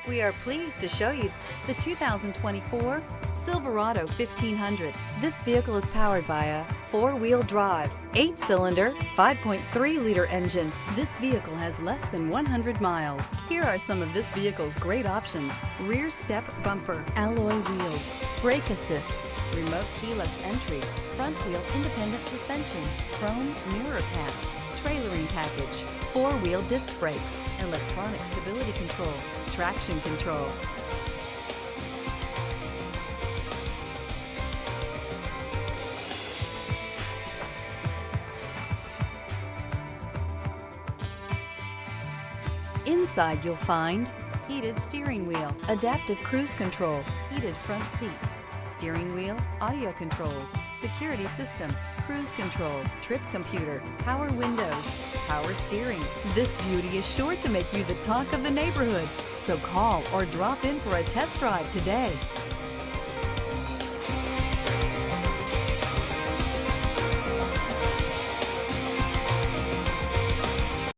We are pleased to show you the 2024 Silverado 1500. This vehicle is powered by a four-wheel drive, 8-cylinder, 5.3-liter engine. This vehicle has less than 100 miles. Here are some of this vehicle's great options: rear step bumper, alloy wheels, brake assist, remote keyless entry, front wheel independent suspension, chrome mirror caps, trailering package, four-wheel disc brakes, electronic stability control, traction control. Inside you'll find heated steering wheel, adaptive cruise control, heated front seats, steering wheel audio controls, security system, cruise control, trip computer, power windows, power steering. This beauty is sure to make you the talk of the neighborhood. So call or drop in for a test drive today.